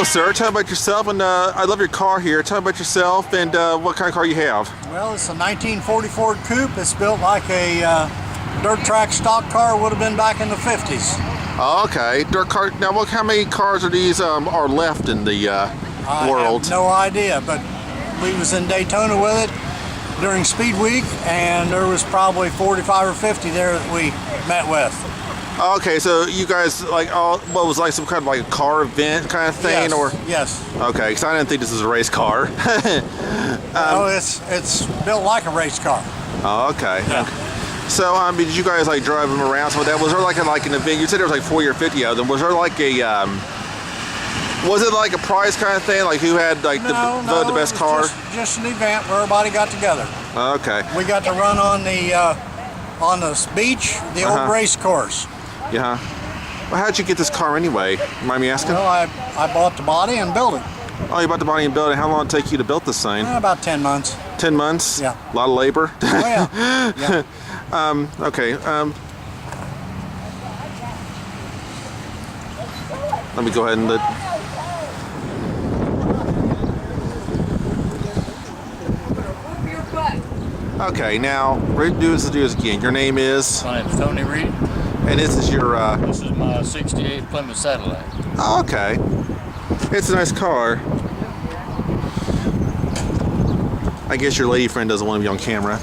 sir. Tell me about yourself, and I love your car here. Tell me about yourself and what kind of car you have. Well, it's a 1940 Ford Coupe. It's built like a dirt track stock car would have been back in the 50s. Oh, okay, dirt car. Now, how many cars are these are left in the world? I have no idea, but we was in Daytona with it during Speed Week, and there was probably 45 or 50 there that we met with. Okay, so you guys what was like some kind of like a car event kind of thing, yes, or? Yes. Okay, because I didn't think this was a race car. No, it's built like a race car. Oh, okay. Yeah. Okay. So, did you guys like drive them around? So that was there like an event? You said there was like 40 or 50 of them. Was there like a was it like a prize kind of thing? Like who had like the best car? Just an event where everybody got together. Okay. We got to run on the beach, the old race course. Yeah. Well, how'd you get this car anyway? Mind me asking? Well, I bought the body and built it. Oh, you bought the body and built it. How long did it take you to build this thing? About 10 months. 10 months? Yeah. A lot of labor? Oh, yeah. Yeah. Okay. Let me go ahead and Okay, now do this again. Your name is? My name is Tony Reed. And this is your This is my 68 Plymouth Satellite. Oh, okay. It's a nice car. I guess your lady friend doesn't want to be on camera.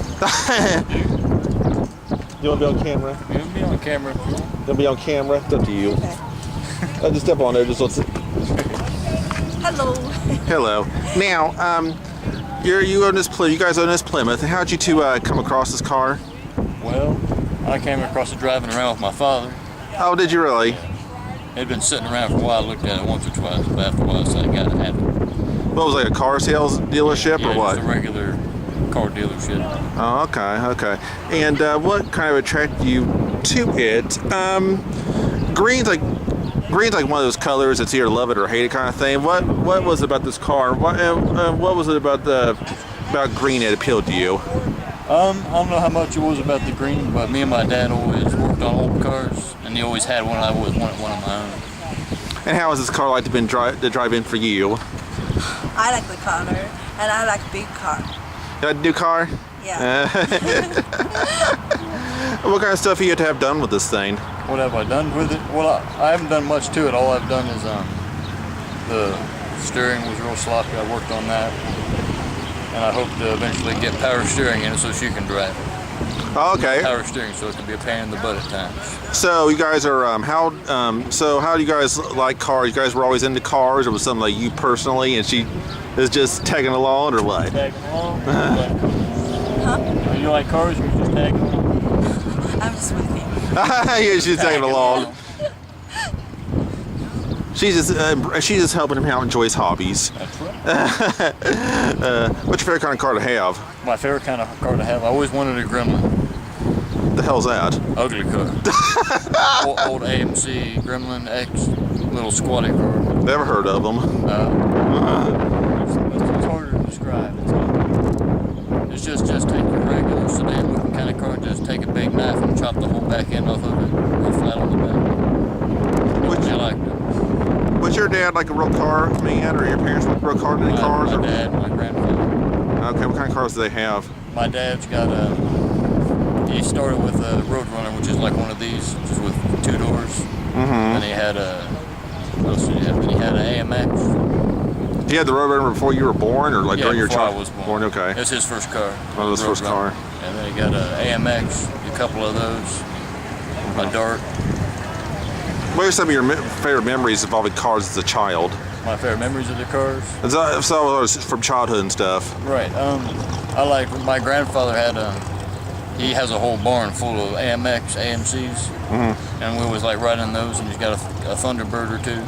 You want to be on camera? You'll be on camera. You'll be on camera? It's up to you. Okay. Just step on there. Just let's. Hello. Hello. Now, you own this Plymouth. You guys own this Plymouth. How'd you two come across this car? Well, I came across it driving around with my father. Oh, did you really? It'd been sitting around for a while. I looked at it once or twice, but after a while, so I got to have it. What was it, like a car sales dealership Yeah, or what? Just a regular car dealership. Oh, okay. And what kind of attracted you to it? Green's like one of those colors that's either love it or hate it kind of thing. What was it about this car? What was it about green that appealed to you? I don't know how much it was about the green, but me and my dad always worked on old cars, and he always had one. I always wanted one of my own. And how was this car like to drive in for you? I like the color, and I like big car. You like a new car? Yeah. What kind of stuff you had to have done with this thing? What have I done with it? Well, I haven't done much to it. All I've done is the steering was real sloppy. I worked on that, and I hope to eventually get power steering in it so she can drive it. Oh, okay. Power steering, so it can be a pain in the butt at times. So you guys are how do you guys like cars? You guys were always into cars, or was something like you personally, and she is just tagging along, or what? Tagging along? Huh? You like cars, or you just tagging along? I'm just with you. Yeah, she's tagging along. She's just helping him out enjoy his hobbies. That's right. What's your favorite kind of car to have? My favorite kind of car to have, I always wanted a Gremlin. The hell's that? Ugly car. old AMC Gremlin X, little squatty car. Never heard of them. It's harder to describe. It's just take your regular sedan looking kind of car and just take a big knife and chop the whole back end off of it, go flat on the back. I like it. Was your dad like a real car man, or your parents like real car many cars? My dad, my grandfather. Okay, what kind of cars do they have? My dad's got he started with a Roadrunner, which is like one of these, just with 2 doors. And he had what else did he have? Then he had an AMX. He had the Roadrunner before you were born, or like during your before I child? was born. Okay. It's his first car. Oh, his first car. And then he got an AMX, a couple of those, a Dart. What are some of your favorite memories involving cars as a child? My favorite memories of the cars? So from childhood and stuff. Right. I like, my grandfather he has a whole barn full of AMX, AMCs. And we always like riding those, and he's got a Thunderbird or 2.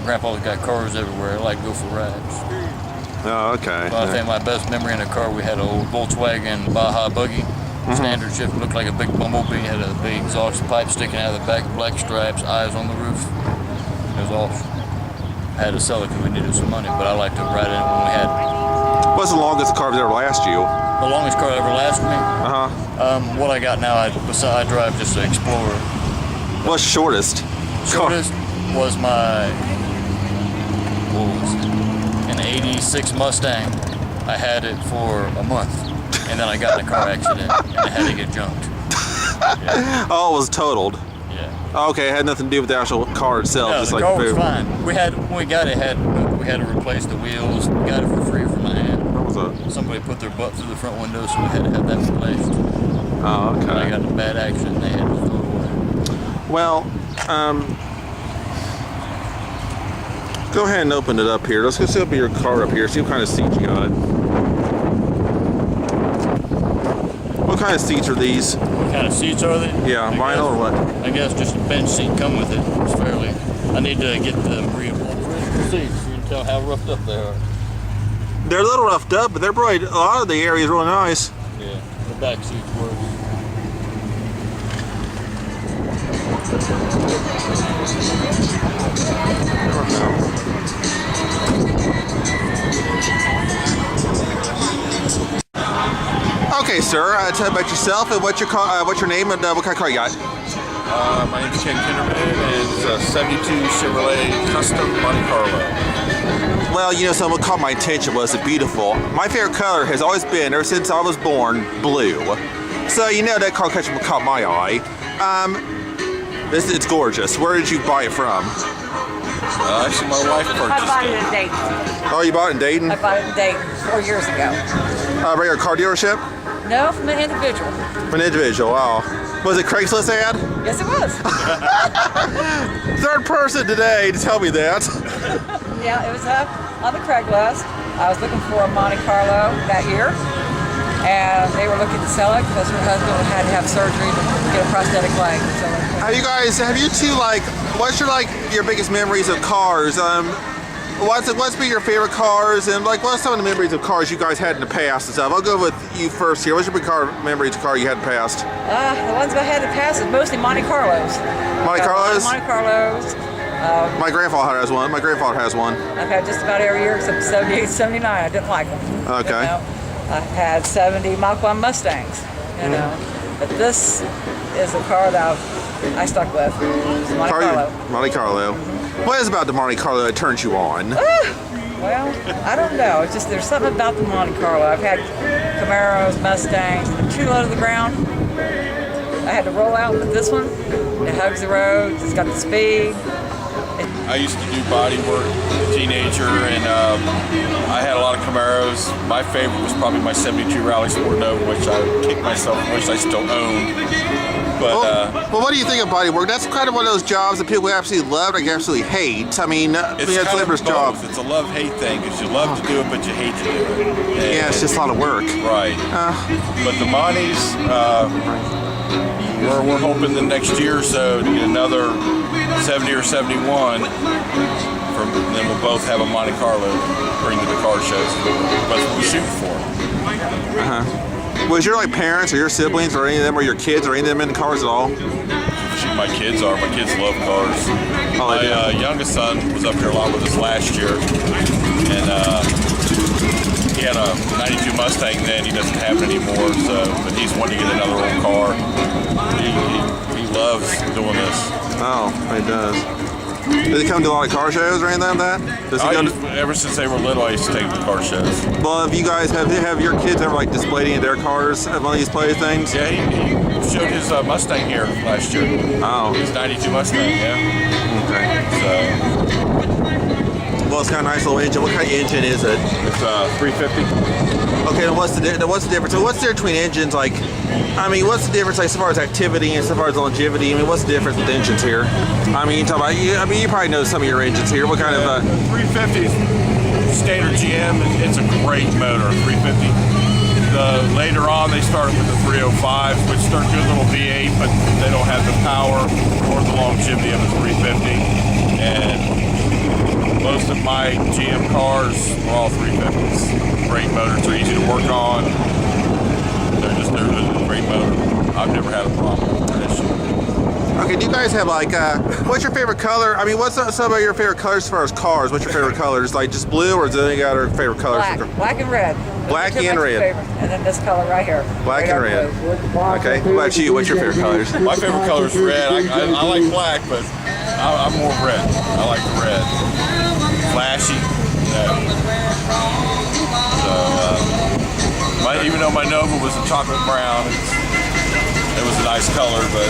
Grandpa's got cars everywhere. I like to go for rides. Oh, okay. But I think my best memory in a car, we had an old Volkswagen Baja buggy. Standard shift, looked like a big bumblebee, had a big exhaust pipe sticking out of the back, black stripes, eyes on the roof. It was awesome. I had to sell it because we needed some money, but I liked to ride in it when we had it. What's the longest car that ever lasted you? The longest car that ever lasted me? What I got now, I drive just an Explorer. What's shortest? Shortest was my '86 Mustang. I had it for a month, and then I got in a car accident, and I had to get junked. Yeah. Oh, it was totaled. Yeah. Okay, it had nothing to do with the actual car itself. No, just the like car was food. fine. When we got it, we had to replace the wheels. We got it for free from the aunt. What was that? Somebody put their butt through the front window, so we had to have that replaced. Oh, okay. And I got in a bad accident, and they had to throw it away. Well, go ahead and open it up here. Let's go open your car up here. See what kind of seats you got. What kind of seats are these? What kind of seats are they? Yeah, vinyl or what? I guess just a bench seat come with it. It's fairly. I need to get the real seats so you can tell how roughed up they are. They're a little roughed up, but they're probably a lot of the area is really nice. Yeah, the back seats work. Okay, sir. Tell me about yourself and what's your name and what kind of car you got? My name's Ken Kinderman, and it's a 72 Chevrolet Custom Monte Carlo. Well, you know, something caught my attention was beautiful. My favorite color has always been, ever since I was born, blue. So, you know, that car caught my eye. It's gorgeous. Where did you buy it from? Actually, my wife I purchased bought it it. in Dayton. Oh, you bought it in Dayton? I bought it in Dayton 4 years ago. Regular car dealership? No, from an individual. From an individual, wow. Was it Craigslist ad? Yes, it was. Third person today to tell me that. Yeah, it was on the Craigslist. I was looking for a Monte Carlo that year, and they were looking to sell it because her husband had to have surgery to get a prosthetic leg. So Have you two what's your biggest memories of cars? What's been your favorite cars, and what's some of the memories of cars you guys had in the past and stuff? I'll go with you first here. What's your big memories of car you had in the past? the ones I had in the past is mostly Monte Carlos. Monte Carlos? Monte Carlos. My grandfather has one. I've had just about every year except 78, 79. I didn't like them. Okay. You know? I've had 70 Mach 1 Mustangs. You know, but this is a car that I stuck with. It's a Monte Carlo. Monte Carlo. What is it about the Monte Carlo that turns you on? Well, I don't know. It's just there's something about the Monte Carlo. I've had Camaros, Mustangs, too low to the ground. I had to roll out with this one. It hugs the roads. It's got the speed. I used to do body work as a teenager, and I had a lot of Camaros. My favorite was probably my 72 Rally Sport Nova, which I kicked myself and wish I still owned. But well, what do you think of body work? That's kind of one of those jobs that people absolutely love and absolutely hate. I mean, it's kind labor's of job. both. It's a love-hate thing, because you love to do it, but you hate to do it. Yeah, it's just a lot of work. Right. But the Montes, we're hoping the next year or so to get another 70 or 71. Then we'll both have a Monte Carlo to bring to the car shows. That's what we're shooting for. Was your parents or your siblings or any of them or your kids or any of them into cars at all? Shoot, my kids are. My kids love cars. Oh, they My do? youngest son was up here a lot with us last year, and he had a 92 Mustang then. He doesn't have it anymore, but he's wanting to get another old car. He loves doing this. Oh, he does. Does he come to a lot of car shows or anything like that? Does he go to, Ever since they were little, I used to take them to car shows. well, have you guys have your kids ever displayed any of their cars at one of these play things? Yeah, he showed his Mustang here last year. Oh, His 92 Mustang, yeah. okay. So Well, it's got a nice little engine. What kind of engine is it? it's 350. Okay, and what's the difference? So what's the difference between engines? What's the difference as far as activity and as far as longevity? What's the difference with engines here? You talk about. You probably know some of your engines here. What kind of? 350 standard GM. It's a great motor. 350. Later on, they started with the 305s, which are a good little V8, but they don't have the power or the longevity of a 350. And most of my GM cars are all 350s. Great motors. They're easy to work on. They're a great motor. I've never had a problem with this. Okay, do you guys have what's your favorite color? What's some of your favorite colors as far as cars? What's your favorite colors? Just blue, or is there any other favorite colors? Black and red. Black Those are and my red. favorite. And then this color right here. Black and red. Okay, what about you? What's your favorite colors? My favorite color is red. I like black, but I'm more red. I like the red. Flashy. So, even though my Nova was a chocolate brown, it was a nice color, but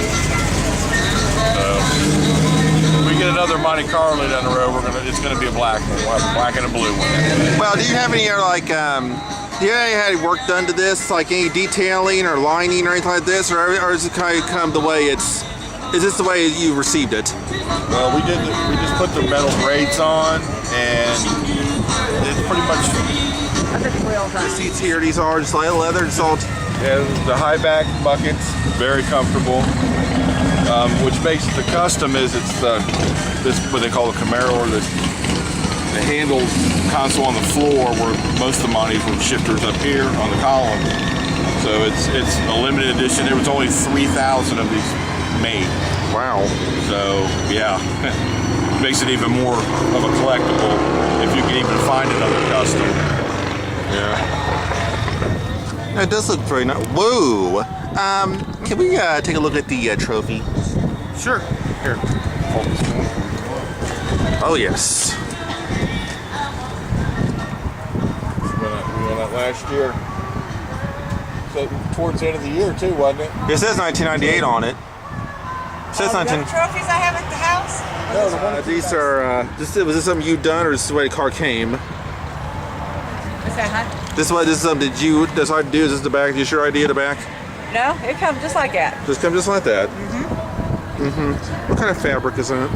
if we get another Monte Carlo down the road, it's gonna be a black one. We'll have a black and a blue one. Well, do you have any like do you have any work done to this, like any detailing or lining or anything like this, or is it kind of the way it's? Is this the way you received it? Well, we just put the metal braids on, and it's pretty much. The seats here, these are just like leather, just all. Yeah, the high back buckets, very comfortable. Which makes the custom is it's this what they call the Camaro, or the handle console on the floor, where most of the Montes were shifters up here on the column. So it's a limited edition. There was only 3,000 of these made. Wow. So yeah, makes it even more of a collectible if you can even find another custom. Yeah. It does look very nice. Whoa! Can we take a look at the trophy? Sure. Here. Oh yes. We won that last year. So towards the end of the year too, wasn't it? It says 1998 on it. It says The 19. trophies I have at the house? No, These are. Was this something you done, or is this the way the car came? What's that, huh? This is something did you decide to do? Is this the back? Is this your idea, the back? No, it comes just like that. Just come just like that. What kind of fabric is that?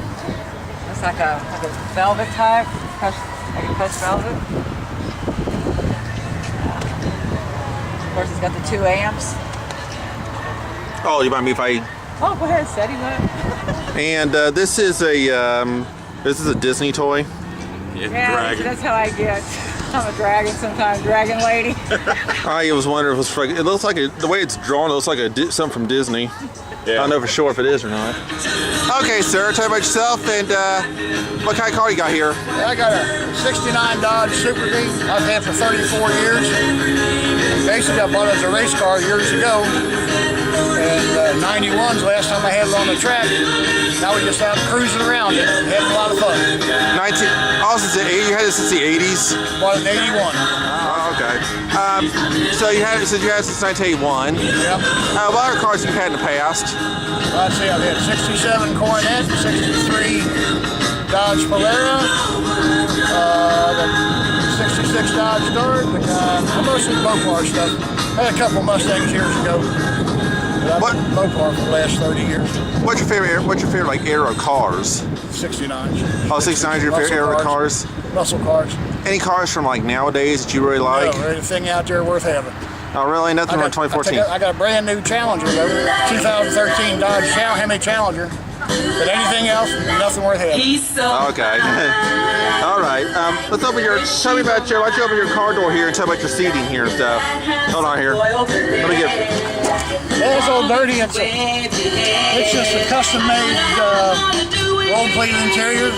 It's like a velvet type, like a crushed velvet. Of course, it's got the 2 amps. Oh, you mind me if I? Oh, go ahead, steady look. And this is a Disney toy. Yeah, that's how I get. I'm a dragon sometimes, dragon lady. I was wondering if it looks like the way it's drawn. It looks like something from Disney. Yeah. I don't know for sure if it is or not. Okay, sir, tell me about yourself and what kind of car you got here. I got a 69 Dodge Super B. I've had for 34 years. Basically, I bought it as a race car years ago. And 91's the last time I had it on the track. Now we just out cruising around it, having a lot of fun. You had it since the 80s? Bought it in 81. Oh, okay. So you had it since 1981. Yep. What other cars have you had in the past? Let's see, I've had 67 Coronet, 63 Dodge Polara, the 66 Dodge Dart, mostly Mopar stuff. I had a couple Mustangs years ago. But I've been Mopar for the last 30 years. What's your favorite like era cars? 69s. Oh, 69's your favorite era cars? Muscle cars. Any cars from like nowadays that you really like? No, anything out there worth having. Oh, really? Nothing from 2014? I got a brand new Challenger, though. 2013 Dodge Hemi Challenger. But anything else, nothing worth having. Okay. All right. Tell me about why don't you open your car door here and tell me about your seating here and stuff. Hold on here. Let me get. Yeah, it's all dirty. It's just a custom-made roll-plated interior.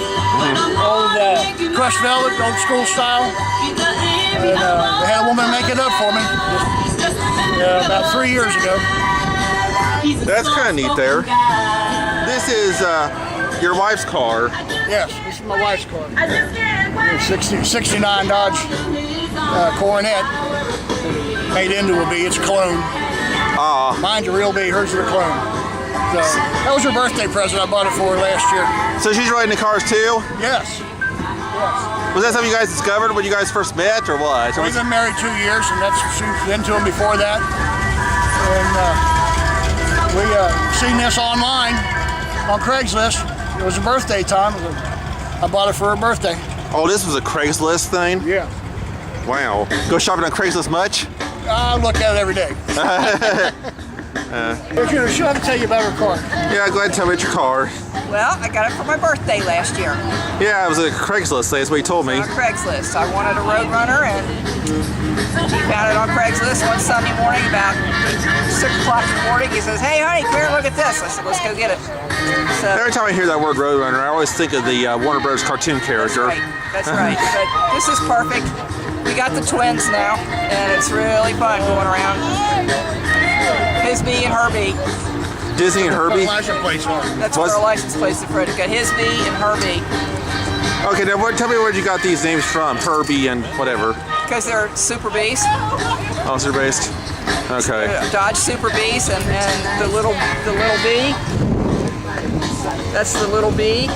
Old crushed velvet, old school style. And they had a woman make it up for me about 3 years ago. That's kind of neat there. This is your wife's car. Yes, this is my wife's car. 69 Dodge Coronet. Made into a B. It's a clone. Mine's a real B. Hers is a clone. So, that was her birthday present. I bought it for her last year. So she's riding the cars too? Yes. Was that something you guys discovered when you guys first met, or what? We've been married 2 years, and she was into him before that. And we seen this online on Craigslist. It was a birthday time. I bought it for her birthday. Oh, this was a Craigslist thing? Yeah. Wow. Go shopping on Craigslist much? I look at it every day. She'll have to tell you about her car. Yeah, go ahead and tell me about your car. Well, I got it for my birthday last year. Yeah, it was a Craigslist thing. That's what he told me. On Craigslist. I wanted a Roadrunner, and he found it on Craigslist one Sunday morning about 6 o'clock in the morning. He says, "Hey, honey, come here, look at this." I said, "Let's go get it." So, every time I hear that word Roadrunner, I always think of the Warner Bros. Cartoon character. That's right. But this is perfect. We got the twins now, and it's really fun going around. His B and her B. Disney and Herbie? License plates on. That's what our license plates are. Fred got his B and her B. Okay, now tell me where you got these names from, Herbie and whatever. Because they're Super Beast. Also based. Okay. Dodge Super Beast and the little B. That's the little B.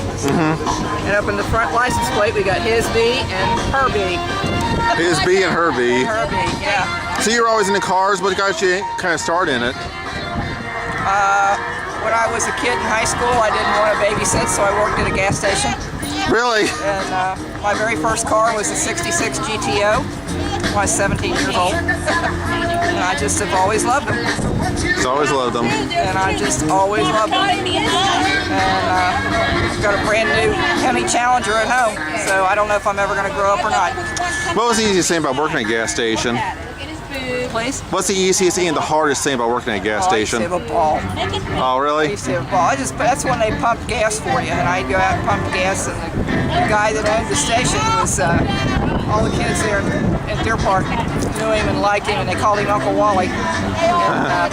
And up in the front license plate we got his B and her B. His B and her B. Her B, yeah. So you were always into cars. What got you kind of start in it? When I was a kid in high school, I didn't want to babysit, so I worked at a gas station. Really? And my very first car was a '66 GTO when I was 17 years old. And I just have always loved them. Just always loved them. And I just always loved them. And got a brand new Hemi Challenger at home, so I don't know if I'm ever going to grow up or not. What was the easiest thing about working at a gas station? Please? What's the easiest thing and the hardest thing about working at a gas station? I used to have a ball. Oh, I really? used to have a ball. That's when they pumped gas for you, and I'd go out and pump gas, and the guy that owned the station was, all the kids there at Deer Park knew him and liked him, and they called him Uncle Wally. And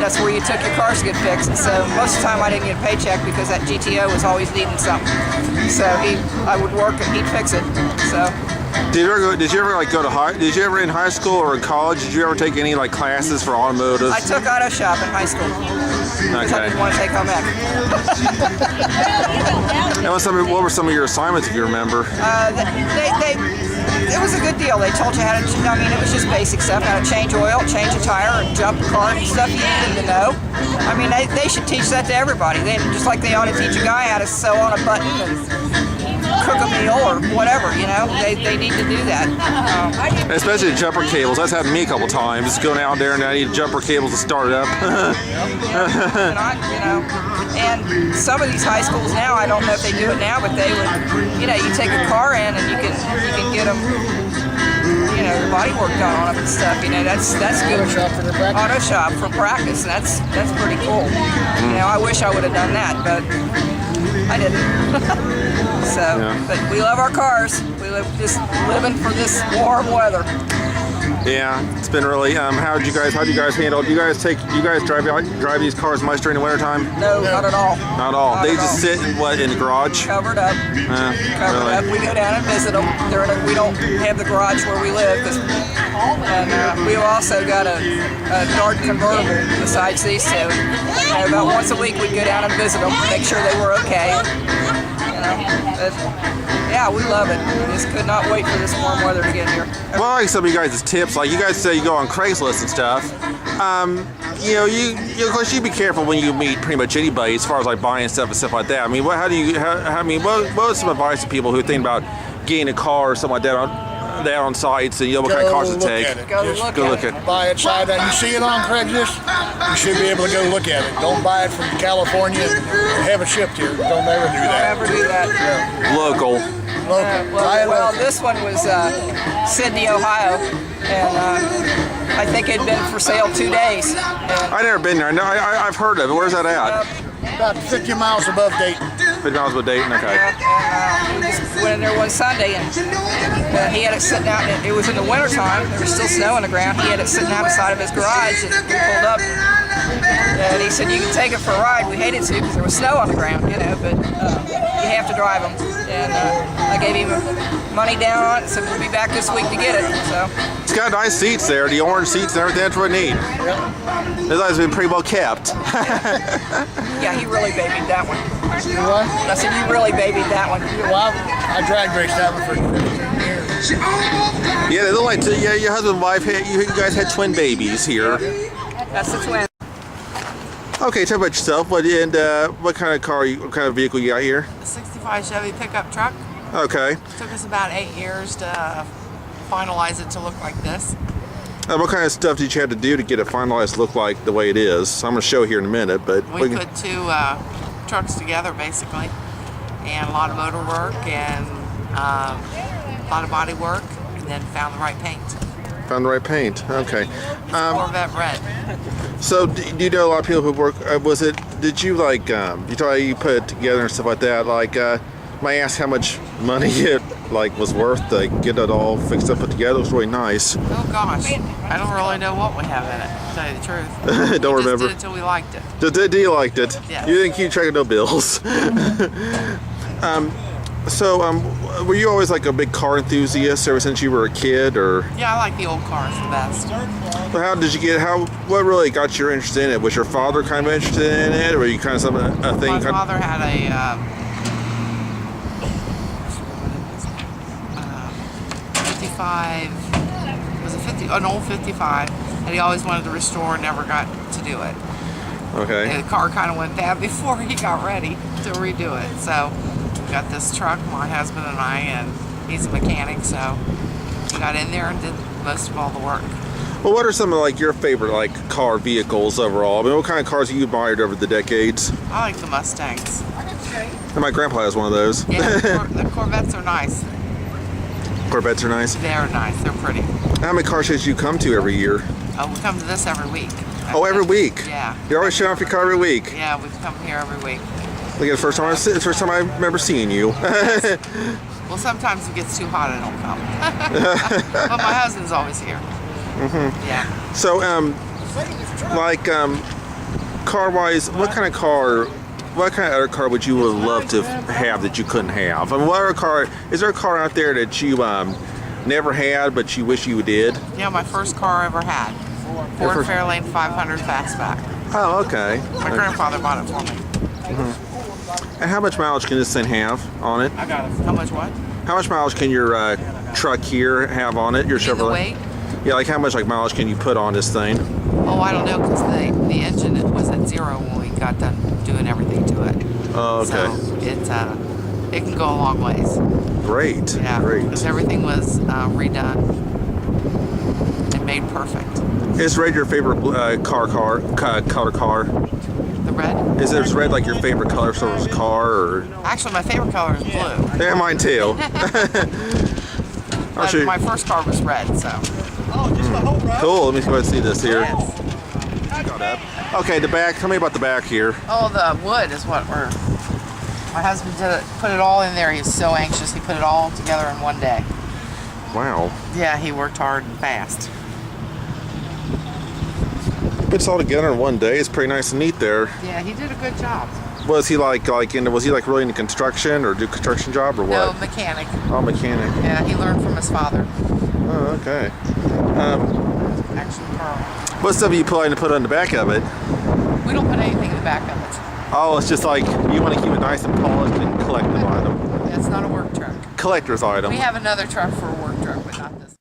that's where you took your cars to get fixed. And so most of the time I didn't get a paycheck because that GTO was always needing something. So I would work and he'd fix it. So. Did you ever like go to did you ever in high school or in college, did you ever take any like classes for automotive? I took auto shop in high school. Because I didn't want to take home ec. And what were some of your assignments, if you remember? It was a good deal. They told you how to, I mean, it was just basic stuff, how to change oil, change a tire, and jump a car, and stuff you needed to know. I mean, they should teach that to everybody. Just like they ought to teach a guy how to sew on a button and cook a meal or whatever, you know. They need to do that. Especially jumper cables. That's happened to me a couple times. Just going out there and I need jumper cables to start it up. And some of these high schools now, I don't know if they do it now, but they would, you know, you take a car in and you can get them, you know, the body work done on them and stuff. You know, that's good. Auto shop for practice. That's pretty cool. You know, I wish I would have done that, but I didn't. So, yeah. But we love our cars. We live just living for this warm weather. Yeah, it's been really. How do you guys handle? Do you guys drive these cars much during the wintertime? No, not at all. Not at all. They just sit in the garage. Covered up. Covered up. We go down and visit them. We don't have the garage where we live, and we've also got a Dart convertible besides these two. And about once a week we'd go down and visit them, make sure they were okay. You know, yeah, we love it. We just could not wait for this warm weather to get here. Well, I like some of you guys' tips. Like you guys say you go on Craigslist and stuff. You know, of course you be careful when you meet pretty much anybody as far as like buying stuff and stuff like that. I mean, what is some advice to people who think about getting a car or something like that on sites, and you know what kind of cars to take? Go look at it. Buy it sight unseen. You see it on Craigslist, you should be able to go look at it. Don't buy it from California and have it shipped here. Don't ever do that. Don't ever do that. Yeah. Local. Well, this one was Sydney, Ohio, and I think it'd been for sale 2 days. I've never been there. No, I've heard of it. Where's that at? About 50 miles above Dayton. 50 miles above Dayton, okay. We just went in there one Sunday, and he had it sitting out. It was in the wintertime. There was still snow on the ground. He had it sitting out the side of his garage, and we pulled up. And he said, you can take it for a ride. We hated to because there was snow on the ground, you know, but you have to drive them. And I gave him money down on it, so we'll be back this week to get it. So it's got nice seats there, the orange seats and everything. That's what I need. Yeah. This guy's been pretty well kept. Yeah, he really babied that one. What? I said, you really babied that one. Well, I drag raced that one for 15 years. Yeah, they look like your husband and wife. You guys had twin babies here. That's the twin. Okay, talk about yourself. What kind of car? What kind of vehicle you got here? A 65 Chevy pickup truck. Okay. Took us about 8 years to finalize it to look like this. What kind of stuff did you have to do to get it finalized to look like the way it is? So I'm going to show here in a minute, but We put 2 trucks together basically, and a lot of motor work and a lot of body work, and then found the right paint. Found the right paint. Okay. It's Corvette red. So do you know a lot of people who work? Did you like? You thought you put it together and stuff like that? Like, may I ask how much money it was worth to get it all fixed up, put together? It was really nice. Oh gosh, I don't really know what we have in it, to tell you the truth. Don't we remember. just did it till we liked it. You liked it? Yes. You didn't keep track of no bills. So, were you always like a big car enthusiast ever since you were a kid, or Yeah, I like the old cars the best. how did you get? What really got your interest in it? Was your father kind of interested in it, or were you kind of a thing? My father had a 55, was it 50? An old 55, and he always wanted to restore, never got to do it. Okay. And the car kind of went bad before he got ready to redo it. So we got this truck, my husband and I, and he's a mechanic, so he got in there and did most of all the work. Well, what are some of like your favorite like car vehicles overall? I mean, what kind of cars have you admired over the decades? I like the Mustangs. And my grandpa has one of those. Yeah, the Corvettes are nice. Corvettes are nice. They're nice. They're pretty. How many car shows do you come to every year? Oh, we come to this every week. Oh, every week? Yeah. You're always showing off your car every week. Yeah, we come here every week. Like the first time it's the first time I remember seeing you. Well, sometimes it gets too hot and I don't come. But my husband's always here. Mm-hmm. Yeah. So, car-wise, what kind of other car would you would love to have that you couldn't have? I mean, is there a car out there that you never had but you wish you did? Yeah, my first car I ever had. Ford Fairlane 500 Fastback. Oh, okay. My grandfather bought it for me. Mm-hmm. And how much mileage can this thing have on it? How much what? How much mileage can your truck here have on it? Your In the Chevrolet? weight? Yeah, like how much like mileage can you put on this thing? Oh, I don't know, because the engine was at 0 when we got done doing everything to it. Oh, okay. So it can go a long ways. Great. Yeah, Great. because everything was redone and made perfect. Is red your favorite color car? The red? Is red like your favorite color sort of car, or? Actually, my favorite color is blue. Yeah, mine too. My first car was red, so. Cool. Let me go ahead and see this here. Yes. Okay, the back. Tell me about the back here. Oh, the wood is what my husband did it, put it all in there. He was so anxious. He put it all together in one day. Wow. Yeah, he worked hard and fast. Puts all together in one day. It's pretty nice and neat there. Yeah, he did a good job. Was he was he like really into construction or do construction job or No, what? mechanic. Oh, mechanic. Yeah, he learned from his father. Oh, okay. Actually, Carl. What stuff are you planning to put on the back of it? We don't put anything in the back of it. Oh, it's just like you want to keep it nice and polished and collective item. It's not a work truck. Collector's item. We have another truck for a work truck, but not this.